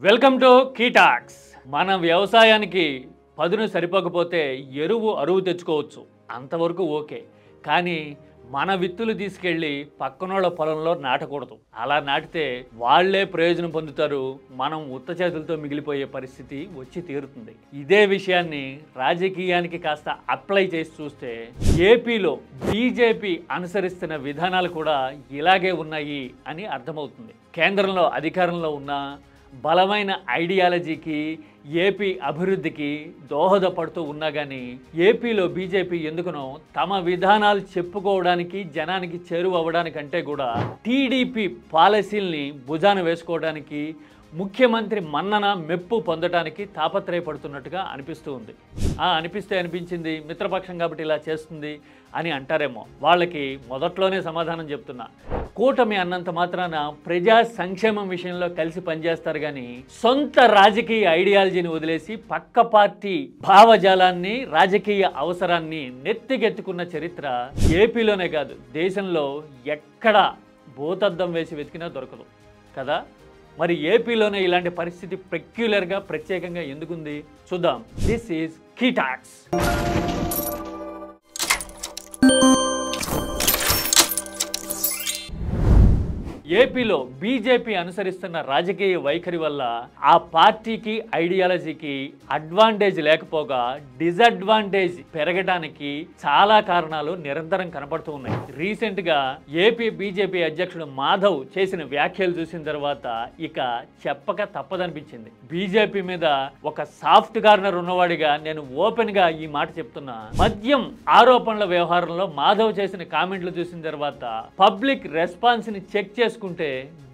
Welcome to కీటాక్స్. మన వ్యవసాయానికి పదును సరిపోకపోతే ఎరువు అరువు తెచ్చుకోవచ్చు, అంతవరకు ఓకే. కానీ మన విత్తులు తీసుకెళ్ళి పక్కనోళ్ళ పొలంలో నాటకూడదు. అలా నాటితే వాళ్లే ప్రయోజనం పొందుతారు, మనం ఉత్త చేతులతో మిగిలిపోయే పరిస్థితి వచ్చి తీరుతుంది. ఇదే విషయాన్ని రాజకీయానికి కాస్త అప్లై చేసి చూస్తే ఏపీలో బీజేపీ అనుసరిస్తున్న విధానాలు కూడా ఇలాగే ఉన్నాయి అని అర్థమవుతుంది. కేంద్రంలో అధికారంలో ఉన్న బలమైన ఐడియాలజీకి ఏపీ అభివృద్ధికి దోహదపడుతూ ఉన్నా కానీ ఏపీలో బీజేపీ ఎందుకునో తమ విధానాలు చెప్పుకోవడానికి జనానికి చేరువవ్వడానికంటే కూడా టీడీపీ పాలసీల్ని భుజాన వేసుకోవడానికి ముఖ్యమంత్రి మన్నన మెప్పు పొందడానికి తాపత్రయపడుతున్నట్టుగా అనిపిస్తూ ఉంది. అనిపించింది మిత్రపక్షం కాబట్టి ఇలా చేస్తుంది అని అంటారేమో. వాళ్ళకి మొదట్లోనే సమాధానం చెప్తున్నా, కూటమి అన్నంత మాత్రాన ప్రజా సంక్షేమం విషయంలో కలిసి పనిచేస్తారు కానీ సొంత రాజకీయ ఐడియాలజీని వదిలేసి పక్క పార్టీ భావజాలాన్ని రాజకీయ అవసరాన్ని నెత్తికెత్తుకున్న చరిత్ర ఏపీలోనే కాదు దేశంలో ఎక్కడ భూతద్దం వేసి వెతికినా దొరకదు కదా. మరి ఏపీలోనే ఇలాంటి పరిస్థితి పెక్యులర్గా ప్రత్యేకంగా ఎందుకుంది చూద్దాం. This is key talks. ఏపీలో బీజేపీ అనుసరిస్తున్న రాజకీయ వైఖరి వల్ల ఆ పార్టీకి ఐడియాలజీకి అడ్వాంటేజ్ లేకపోగా డిసడ్వాంటేజ్ పెరగడానికి చాలా కారణాలు నిరంతరం కనపడుతూ ఉన్నాయి. రీసెంట్ గా ఏపీ బీజేపీ అధ్యక్షుడు మాధవ్ చేసిన వ్యాఖ్యలు చూసిన తర్వాత ఇక చెప్పక తప్పదనిపించింది. బీజేపీ మీద ఒక సాఫ్ట్ కార్నర్ ఉన్నవాడిగా నేను ఓపెన్ గా ఈ మాట చెప్తున్నా. మద్యం ఆరోపణల వ్యవహారంలో మాధవ్ చేసిన కామెంట్లు చూసిన తర్వాత పబ్లిక్ రెస్పాన్స్ ని చెక్ చేసుకుంటే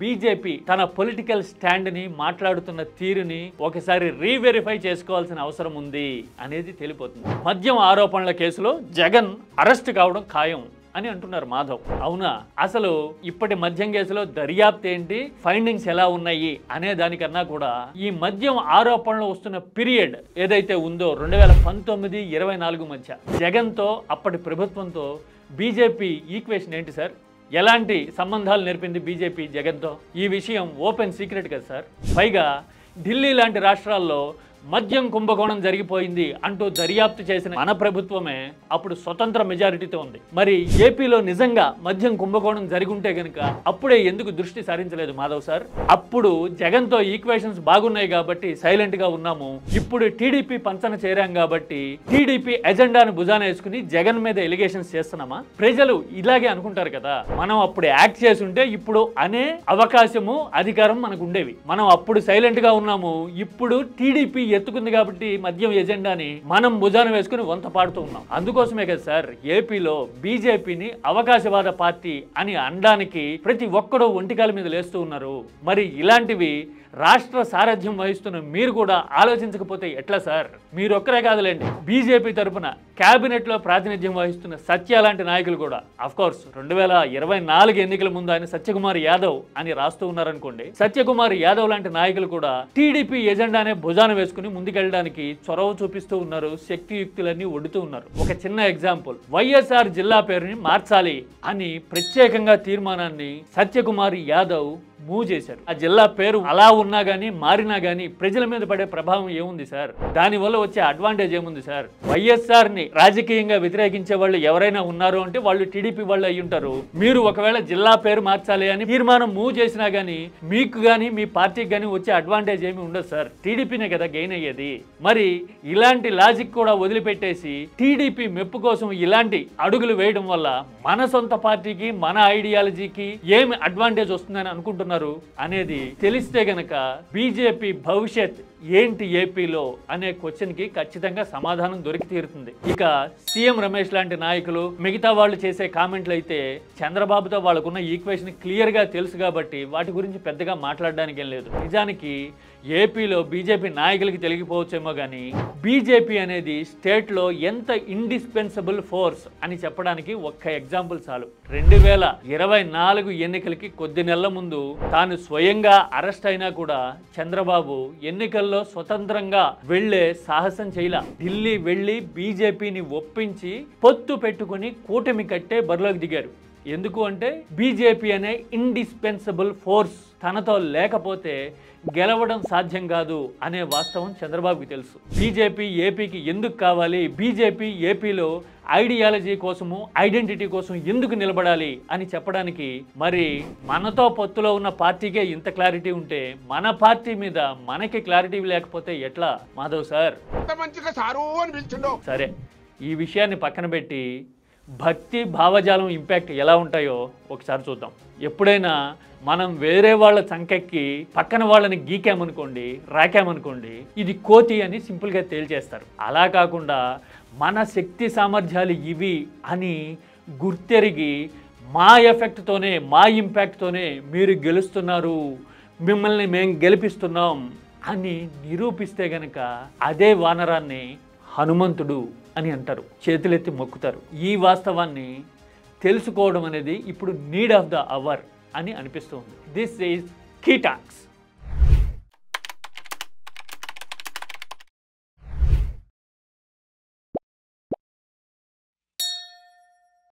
బీజేపీ తన పొలిటికల్ స్టాండ్ ని మాట్లాడుతున్న తీరుని ఒకసారి రీవెరిఫై చేసుకోవాల్సిన అవసరం ఉంది అనేది తెలిపోతుంది. మద్యం ఆరోపణల కేసులో జగన్ అరెస్ట్ కావడం ఖాయం అని అంటున్నారు మాధవ్. అవునా? అసలు ఇప్పటి మద్యం కేసులో దర్యాప్తు ఏంటి, ఫైండింగ్స్ ఎలా ఉన్నాయి అనే దానికన్నా కూడా ఈ మద్యం ఆరోపణలు వస్తున్న పీరియడ్ ఏదైతే ఉందో 2019-24 మధ్య జగన్తో అప్పటి ప్రభుత్వంతో బీజేపీ ఈక్వేషన్ ఏంటి సార్? ఎలాంటి సంబంధాలు నేర్పింది బీజేపీ జగన్తో? ఈ విషయం ఓపెన్ సీక్రెట్ కదా సార్. పైగా ఢిల్లీ లాంటి రాష్ట్రాల్లో మద్యం కుంభకోణం జరిగిపోయింది అంటూ దర్యాప్తు చేసిన మన ప్రభుత్వమే అప్పుడు స్వతంత్ర మెజారిటీతో ఉంది. మరి ఏపీలో నిజంగా మద్యం కుంభకోణం జరిగుంటే గనుక అప్పుడే ఎందుకు దృష్టి సారించలేదు మాధవ్ సార్? అప్పుడు జగన్తో ఈక్వేషన్స్ బాగున్నాయి కాబట్టి సైలెంట్ గా ఉన్నాము. ఇప్పుడు టీడీపీ పంచన చేరాం కాబట్టి టీడీపీ ఎజెండాను భుజాన వేసుకుని జగన్ మీద ఎలిగేషన్స్ చేస్తున్నామా? ప్రజలు ఇలాగే అనుకుంటారు కదా. మనం అప్పుడు యాక్ట్ చేసుంటే ఇప్పుడు అనే అవకాశము అధికారం మనకు ఉండేవి. మనం అప్పుడు సైలెంట్ గా ఉన్నాము, ఇప్పుడు టీడీపీ ఎత్తుకుంది కాబట్టి మద్యం ఎజెండాని మనం భుజాన వేసుకుని వంత పాడుతూ ఉన్నాం. అందుకోసమే కదా సార్ ఏపీలో బీజేపీని అవకాశవాద పార్టీ అని అనడానికి ప్రతి ఒక్కడూ ఒంటికాల మీద లేస్తూ ఉన్నారు. మరి ఇలాంటివి రాష్ట్ర సారథ్యం వహిస్తున్న మీరు కూడా ఆలోచించకపోతే ఎట్లా సార్? మీరు ఒక్కరే కాదులేండి, బీజేపీ తరఫున కేబినెట్ లో ప్రాతినిధ్యం వహిస్తున్న సత్య లాంటి నాయకులు కూడా, అఫ్ కోర్స్ 2024 ఎన్నికల ముందు ఆయన సత్యకుమార్ యాదవ్ అని రాస్తూ ఉన్నారనుకోండి, సత్యకుమార్ యాదవ్ లాంటి నాయకులు కూడా టీడీపీ ఎజెండానే భుజాన వేసుకుని ముందుకెళ్ళడానికి చొరవ చూపిస్తూ ఉన్నారు, శక్తియుక్తులన్నీ ఒడుతూ ఉన్నారు. ఒక చిన్న ఎగ్జాంపుల్, వైఎస్ఆర్ జిల్లా పేరుని మార్చాలి అని ప్రత్యేకంగా తీర్మానాన్ని సత్యకుమార్ యాదవ్ మూవ్ చేశారు. ఆ జిల్లా పేరు అలా ఉన్నా గానీ మారినా గానీ ప్రజల మీద పడే ప్రభావం ఏముంది సార్? దానివల్ల వచ్చే అడ్వాంటేజ్ ఏముంది సార్? వైఎస్ఆర్ ని రాజకీయంగా వ్యతిరేకించే వాళ్ళు ఎవరైనా ఉన్నారు అంటే వాళ్ళు టీడీపీ వాళ్ళు అయి ఉంటారు. మీరు ఒకవేళ జిల్లా పేరు మార్చాలి అని తీర్మానం మూవ్ చేసినా గానీ మీకు గానీ మీ పార్టీకి గానీ వచ్చే అడ్వాంటేజ్ ఏమి ఉండదు సార్. టీడీపీనే కదా గెయిన్ అయ్యేది. మరి ఇలాంటి లాజిక్ కూడా వదిలిపెట్టేసి టీడీపీ మెప్పు కోసం ఇలాంటి అడుగులు వేయడం వల్ల మన సొంత పార్టీకి మన ఐడియాలజీకి ఏమి అడ్వాంటేజ్ వస్తుందని అనుకుంటున్నారు అనేది తెలిస్తే గనక బీజేపీ భవిష్యత్ ఏంటి ఏపీలో అనే క్వశ్చన్ కి ఖచ్చితంగా సమాధానం దొరికి తీరుతుంది. ఇక సీఎం రమేష్ లాంటి నాయకులు మిగతా వాళ్ళు చేసే కామెంట్లు అయితే చంద్రబాబుతో వాళ్ళకున్న ఈక్వేషన్ క్లియర్ గా తెలుసు కాబట్టి వాటి గురించి పెద్దగా మాట్లాడడానికి ఏం లేదు. నిజానికి ఏపీలో బీజేపీ నాయకులకి తెలిగిపోవచ్చేమో కానీ బీజేపీ అనేది స్టేట్ లో ఎంత ఇండిస్పెన్సబుల్ ఫోర్స్ అని చెప్పడానికి ఒక్క ఎగ్జాంపుల్ చాలు. 2024 ఎన్నికలకి కొద్ది నెలల ముందు తాను స్వయంగా అరెస్ట్ అయినా కూడా చంద్రబాబు ఎన్నికల్లో స్వతంత్రంగా వెళ్లే సాహసం చేయలా. ఢిల్లీ వెళ్లి బీజేపీని ఒప్పించి పొత్తు పెట్టుకుని కూటమి కట్టే బరిలోకి దిగారు. ఎందుకు అంటే బీజేపీ అనే ఇండిస్పెన్సబుల్ ఫోర్స్ తనతో లేకపోతే గెలవడం సాధ్యం కాదు అనే వాస్తవం చంద్రబాబుకి తెలుసు. బీజేపీ ఏపీకి ఎందుకు కావాలి, బీజేపీ ఏపీలో ఐడియాలజీ కోసము ఐడెంటిటీ కోసం ఎందుకు నిలబడాలి అని చెప్పడానికి మరి మనతో పొత్తులో ఉన్న పార్టీకే ఇంత క్లారిటీ ఉంటే మన పార్టీ మీద మనకి క్లారిటీ లేకపోతే ఎట్లా మాధవ్ సార్? సరే, ఈ విషయాన్ని పక్కన పెట్టి భక్తి భావజాలం ఇంపాక్ట్ ఎలా ఉంటాయో ఒకసారి చూద్దాం. ఎప్పుడైనా మనం వేరే వాళ్ళ చంకెక్కి పక్కన వాళ్ళని గీకామనుకోండి, రాకామనుకోండి, ఇది కోతి అని సింపుల్గా తేల్చేస్తారు. అలా కాకుండా మన శక్తి సామర్థ్యాలు ఇవి అని గుర్తెరిగి మా ఎఫెక్ట్తోనే మా ఇంపాక్ట్తోనే మీరు గెలుస్తున్నారు, మిమ్మల్ని మేము గెలిపిస్తున్నాం అని నిరూపిస్తే గనక అదే వానరాన్ని హనుమంతుడు అని అంటారు, చేతులెత్తి మొక్కుతారు. ఈ వాస్తవాన్ని తెలుసుకోవడం అనేది ఇప్పుడు నీడ్ ఆఫ్ ద అవర్ అని అనిపిస్తుంది. This is key talks.